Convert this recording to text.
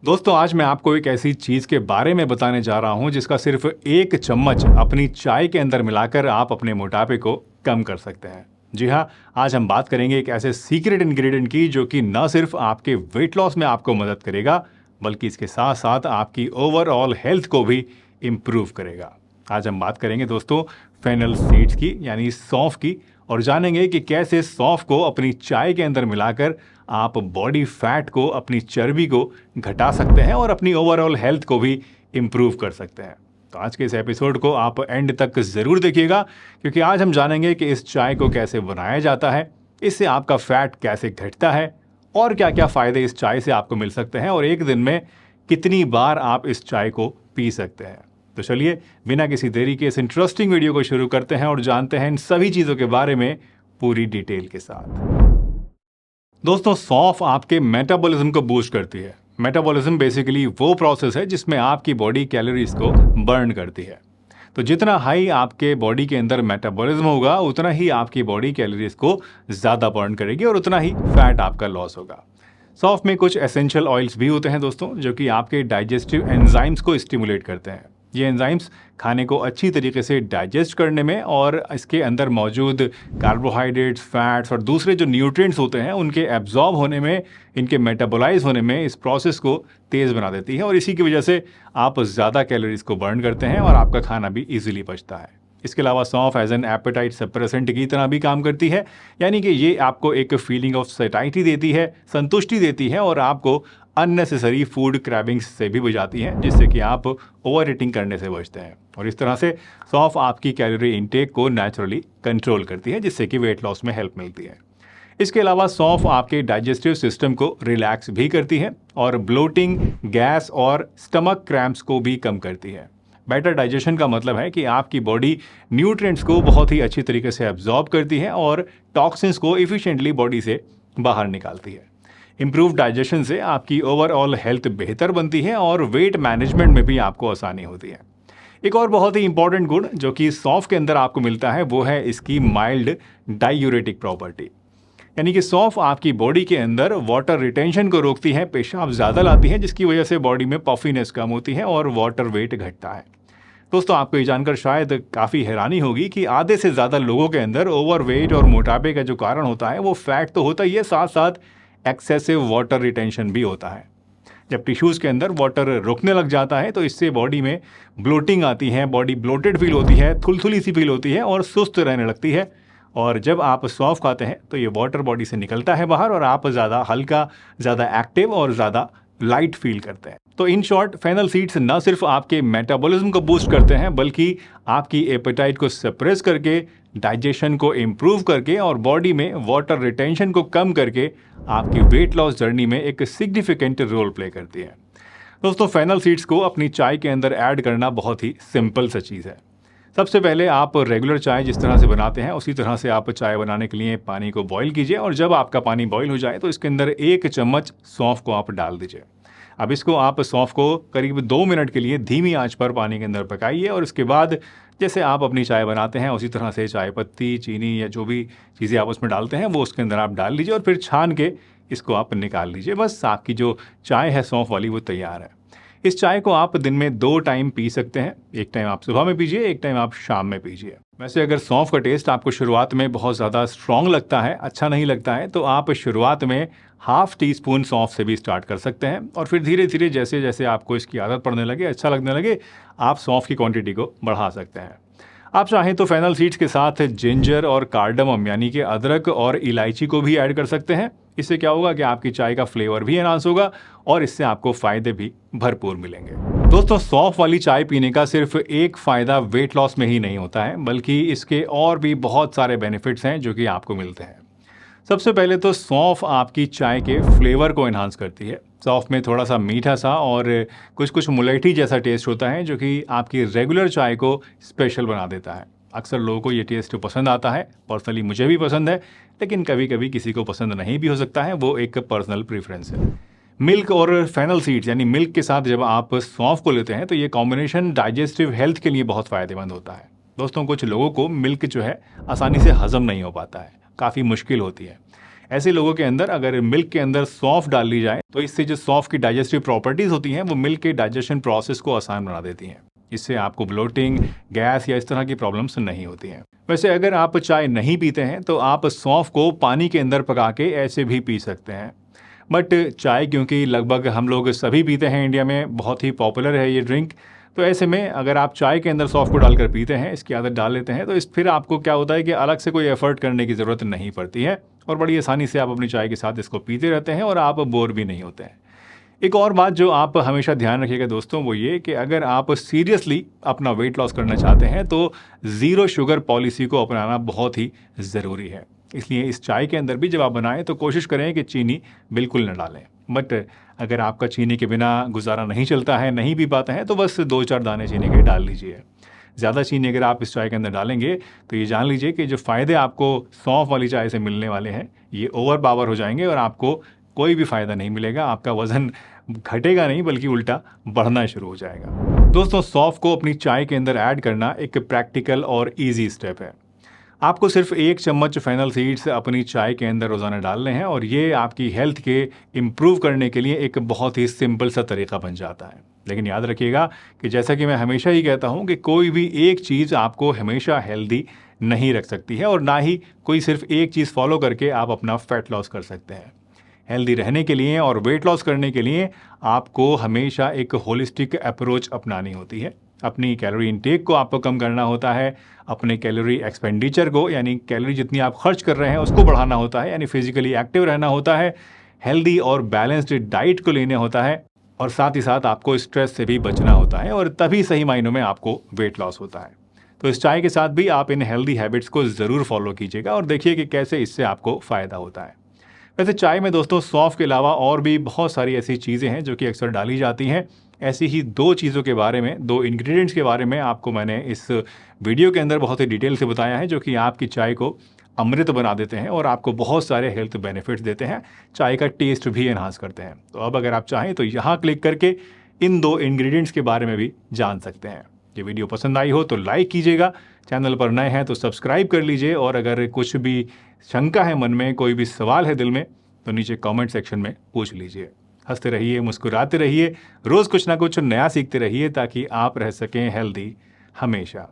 दोस्तों आज मैं आपको एक ऐसी चीज़ के बारे में बताने जा रहा हूं जिसका सिर्फ एक चम्मच अपनी चाय के अंदर मिलाकर आप अपने मोटापे को कम कर सकते हैं। जी हाँ, आज हम बात करेंगे एक ऐसे सीक्रेट इंग्रेडिएंट की जो कि न सिर्फ आपके वेट लॉस में आपको मदद करेगा बल्कि इसके साथ साथ आपकी ओवरऑल हेल्थ को भी इम्प्रूव करेगा। आज हम बात करेंगे दोस्तों फेनल सीड्स की यानी सौंफ की और जानेंगे कि कैसे सौंफ को अपनी चाय के अंदर मिलाकर आप बॉडी फैट को, अपनी चर्बी को घटा सकते हैं और अपनी ओवरऑल हेल्थ को भी इम्प्रूव कर सकते हैं। तो आज के इस एपिसोड को आप एंड तक ज़रूर देखिएगा क्योंकि आज हम जानेंगे कि इस चाय को कैसे बनाया जाता है, इससे आपका फैट कैसे घटता है और क्या क्या फ़ायदे इस चाय से आपको मिल सकते हैं और एक दिन में कितनी बार आप इस चाय को पी सकते हैं। तो चलिए बिना किसी देरी के इस इंटरेस्टिंग वीडियो को शुरू करते हैं और जानते हैं इन सभी चीज़ों के बारे में पूरी डिटेल के साथ। दोस्तों सौंफ आपके मेटाबॉलिज्म को बूस्ट करती है। मेटाबॉलिज्म बेसिकली वो प्रोसेस है जिसमें आपकी बॉडी कैलोरीज को बर्न करती है। तो जितना हाई आपके बॉडी के अंदर मेटाबॉलिज्म होगा उतना ही आपकी बॉडी कैलोरीज को ज़्यादा बर्न करेगी और उतना ही फैट आपका लॉस होगा। सौंफ में कुछ एसेंशियल ऑयल्स भी होते हैं दोस्तों जो कि आपके डाइजेस्टिव एंजाइम्स को स्टिमुलेट करते हैं। ये एंजाइम्स खाने को अच्छी तरीके से डाइजेस्ट करने में और इसके अंदर मौजूद कार्बोहाइड्रेट्स, फैट्स और दूसरे जो न्यूट्रिएंट्स होते हैं उनके एब्जॉर्ब होने में, इनके मेटाबोलाइज होने में इस प्रोसेस को तेज़ बना देती है और इसी की वजह से आप ज़्यादा कैलोरीज को बर्न करते हैं और आपका खाना भी ईजिली पचता है। इसके अलावा सौंफ एज एन एपेटाइट सप्रेसेंट की तरह भी काम करती है, यानी कि ये आपको एक फीलिंग ऑफ सैटिस्फैक्शन देती है, संतुष्टि देती है और आपको अननेसेसरी फूड क्रैविंग्स से भी बचाती हैं जिससे कि आप ओवर ईटिंग करने से बचते हैं। और इस तरह से सौंफ आपकी कैलोरी इंटेक को नेचुरली कंट्रोल करती है जिससे कि वेट लॉस में हेल्प मिलती है। इसके अलावा सौंफ आपके डाइजेस्टिव सिस्टम को रिलैक्स भी करती है और ब्लोटिंग, गैस और स्टमक क्रैम्प्स को भी कम करती है। बेटर डाइजेशन का मतलब है कि आपकी बॉडी न्यूट्रिएंट्स को बहुत ही अच्छी तरीके से एब्जॉर्ब करती है और टॉक्सिन्स को इफिशिएंटली बॉडी से बाहर निकालती है। इम्प्रूव डाइजेशन से आपकी ओवरऑल हेल्थ बेहतर बनती है और वेट मैनेजमेंट में भी आपको आसानी होती है। एक और बहुत ही इंपॉर्टेंट गुण जो कि सौंफ के अंदर आपको मिलता है वो है इसकी माइल्ड डायूरेटिक प्रॉपर्टी, यानी कि सौंफ आपकी बॉडी के अंदर वाटर रिटेंशन को रोकती है, पेशाब ज़्यादा लाती है जिसकी वजह से बॉडी में पफीनेस कम होती है और वाटर वेट घटता है। दोस्तों आपको ये जानकर शायद काफ़ी हैरानी होगी कि आधे से ज़्यादा लोगों के अंदर ओवरवेट और मोटापे का जो कारण होता है वो फैट तो होता ही है, साथ साथ एक्सेसिव वाटर रिटेंशन भी होता है। जब टिश्यूज़ के अंदर वाटर रुकने लग जाता है तो इससे बॉडी में ब्लोटिंग आती है, बॉडी ब्लोटेड फील होती है, थुलथुली सी फील होती है और सुस्त रहने लगती है। और जब आप सौंफ खाते हैं तो ये वाटर बॉडी से निकलता है बाहर और आप ज़्यादा हल्का, ज़्यादा एक्टिव और ज़्यादा लाइट फील करते हैं। तो इन शॉर्ट फेनल सीड्स न सिर्फ आपके मेटाबॉलिज्म को बूस्ट करते हैं बल्कि आपकी एपेटाइट को सप्रेस करके, डाइजेशन को इम्प्रूव करके और बॉडी में वाटर रिटेंशन को कम करके आपकी वेट लॉस जर्नी में एक सिग्निफिकेंट रोल प्ले करती है। दोस्तों फेनल सीड्स को अपनी चाय के अंदर ऐड करना बहुत ही सिंपल सा चीज़ है। सबसे पहले आप रेगुलर चाय जिस तरह से बनाते हैं उसी तरह से आप चाय बनाने के लिए पानी को बॉईल कीजिए और जब आपका पानी बॉईल हो जाए तो इसके अंदर 1 चम्मच सौंफ को आप डाल दीजिए। अब इसको आप सौंफ को करीब 2 मिनट के लिए धीमी आंच पर पानी के अंदर पकाइए और उसके बाद जैसे आप अपनी चाय बनाते हैं उसी तरह से चाय पत्ती, चीनी या जो भी चीज़ें आप उसमें डालते हैं वो उसके अंदर आप डाल लीजिए और फिर छान के इसको आप निकाल लीजिए। बस आपकी जो चाय है सौंफ वाली वो तैयार है। इस चाय को आप दिन में 2 टाइम पी सकते हैं, एक टाइम आप सुबह में पीजिए, एक टाइम आप शाम में पीजिए। वैसे अगर सौंफ का टेस्ट आपको शुरुआत में बहुत ज़्यादा स्ट्रॉन्ग लगता है, अच्छा नहीं लगता है, तो आप शुरुआत में ½ टीस्पून सौंफ से भी स्टार्ट कर सकते हैं और फिर धीरे धीरे जैसे जैसे आपको इसकी आदत पड़ने लगे, अच्छा लगने लगे, आप सौंफ की क्वांटिटी को बढ़ा सकते हैं। आप चाहें तो फेनल सीड्स के साथ जिंजर और कार्डमम यानी कि अदरक और इलायची को भी ऐड कर सकते हैं। इससे क्या होगा कि आपकी चाय का फ्लेवर भी एनहांस होगा और इससे आपको फ़ायदे भी भरपूर मिलेंगे। दोस्तों सौंफ वाली चाय पीने का सिर्फ एक फ़ायदा वेट लॉस में ही नहीं होता है बल्कि इसके और भी बहुत सारे बेनिफिट्स हैं जो कि आपको मिलते हैं। सबसे पहले तो सौंफ आपकी चाय के फ्लेवर को एनहांस करती है। सौंफ में थोड़ा सा मीठा सा और कुछ मुलेठी जैसा टेस्ट होता है जो कि आपकी रेगुलर चाय को स्पेशल बना देता है। अक्सर लोगों को ये टेस्ट पसंद आता है, पर्सनली मुझे भी पसंद है, लेकिन कभी कभी किसी को पसंद नहीं भी हो सकता है, वो एक पर्सनल प्रेफरेंस है। मिल्क और फेनल सीड्स यानी मिल्क के साथ जब आप सौंफ को लेते हैं तो ये कॉम्बिनेशन डाइजेस्टिव हेल्थ के लिए बहुत फ़ायदेमंद होता है। दोस्तों कुछ लोगों को मिल्क जो है आसानी से हजम नहीं हो पाता है, काफ़ी मुश्किल होती है। ऐसे लोगों के अंदर अगर मिल्क के अंदर सौंफ डाल ली जाए तो इससे जो सौंफ की डाइजेस्टिव प्रॉपर्टीज होती हैं वो मिल्क के डाइजेशन प्रोसेस को आसान बना देती हैं। इससे आपको ब्लोटिंग, गैस या इस तरह की प्रॉब्लम्स नहीं होती हैं। वैसे अगर आप चाय नहीं पीते हैं तो आप सौंफ को पानी के अंदर पका के ऐसे भी पी सकते हैं। बट चाय क्योंकि लगभग हम लोग सभी पीते हैं, इंडिया में बहुत ही पॉपुलर है ये ड्रिंक, तो ऐसे में अगर आप चाय के अंदर सौंफ को डालकर पीते हैं, इसकी आदत डाल लेते हैं, तो इस फिर आपको क्या होता है कि अलग से कोई एफर्ट करने की ज़रूरत नहीं पड़ती है और बड़ी आसानी से आप अपनी चाय के साथ इसको पीते रहते हैं और आप बोर भी नहीं होते हैं। एक और बात जो आप हमेशा ध्यान रखिएगा दोस्तों, वो ये कि अगर आप सीरियसली अपना वेट लॉस करना चाहते हैं तो ज़ीरो शुगर पॉलिसी को अपनाना बहुत ही ज़रूरी है। इसलिए इस चाय के अंदर भी जब आप बनाएं तो कोशिश करें कि चीनी बिल्कुल न डालें। बट अगर आपका चीनी के बिना गुजारा नहीं चलता है, नहीं पी पाते हैं, तो बस 2-4 दाने चीनी के डाल लीजिए। ज़्यादा चीनी अगर आप इस चाय के अंदर डालेंगे तो ये जान लीजिए कि जो फ़ायदे आपको सौंफ वाली चाय से मिलने वाले हैं ये ओवर पावर हो जाएंगे और आपको कोई भी फ़ायदा नहीं मिलेगा। आपका वज़न घटेगा नहीं बल्कि उल्टा बढ़ना शुरू हो जाएगा। दोस्तों, सौंफ को अपनी चाय के अंदर ऐड करना एक प्रैक्टिकल और ईजी स्टेप है। आपको सिर्फ 1 चम्मच फेनल सीड्स अपनी चाय के अंदर रोज़ाना डालने हैं और ये आपकी हेल्थ के इम्प्रूव करने के लिए एक बहुत ही सिंपल सा तरीका बन जाता है। लेकिन याद रखिएगा कि जैसा कि मैं हमेशा ही कहता हूँ कि कोई भी एक चीज़ आपको हमेशा हेल्दी नहीं रख सकती है और ना ही कोई सिर्फ एक चीज़ फॉलो करके आप अपना फैट लॉस कर सकते हैं। हेल्दी रहने के लिए और वेट लॉस करने के लिए आपको हमेशा एक होलिस्टिक अप्रोच अपनानी होती है। अपनी कैलोरी इनटेक को आपको कम करना होता है, अपने कैलोरी एक्सपेंडिचर को यानी कैलोरी जितनी आप खर्च कर रहे हैं उसको बढ़ाना होता है, यानी फिजिकली एक्टिव रहना होता है, हेल्दी और बैलेंस्ड डाइट को लेना होता है और साथ ही साथ आपको स्ट्रेस से भी बचना होता है और तभी सही मायनों में आपको वेट लॉस होता है। तो इस चाय के साथ भी आप इन हेल्दी हैबिट्स को ज़रूर फॉलो कीजिएगा और देखिए कि कैसे इससे आपको फ़ायदा होता है। वैसे चाय में दोस्तों सौंफ के अलावा और भी बहुत सारी ऐसी चीज़ें हैं जो कि अक्सर डाली जाती हैं। ऐसी ही 2 चीज़ों के बारे में, 2 इंग्रेडिएंट्स के बारे में आपको मैंने इस वीडियो के अंदर बहुत ही डिटेल से बताया है, जो कि आपकी चाय को अमृत बना देते हैं और आपको बहुत सारे हेल्थ बेनिफिट्स देते हैं, चाय का टेस्ट भी एनहांस करते हैं। तो अब अगर आप चाहें तो यहाँ क्लिक करके इन 2 इंग्रेडिएंट्स के बारे में भी जान सकते हैं। ये वीडियो पसंद आई हो तो लाइक कीजिएगा, चैनल पर नए हैं तो सब्सक्राइब कर लीजिए और अगर कुछ भी शंका है मन में, कोई भी सवाल है दिल में, तो नीचे कमेंट सेक्शन में पूछ लीजिए। हंसते रहिए, मुस्कुराते रहिए, रोज़ कुछ ना कुछ नया सीखते रहिए ताकि आप रह सकें हेल्दी हमेशा।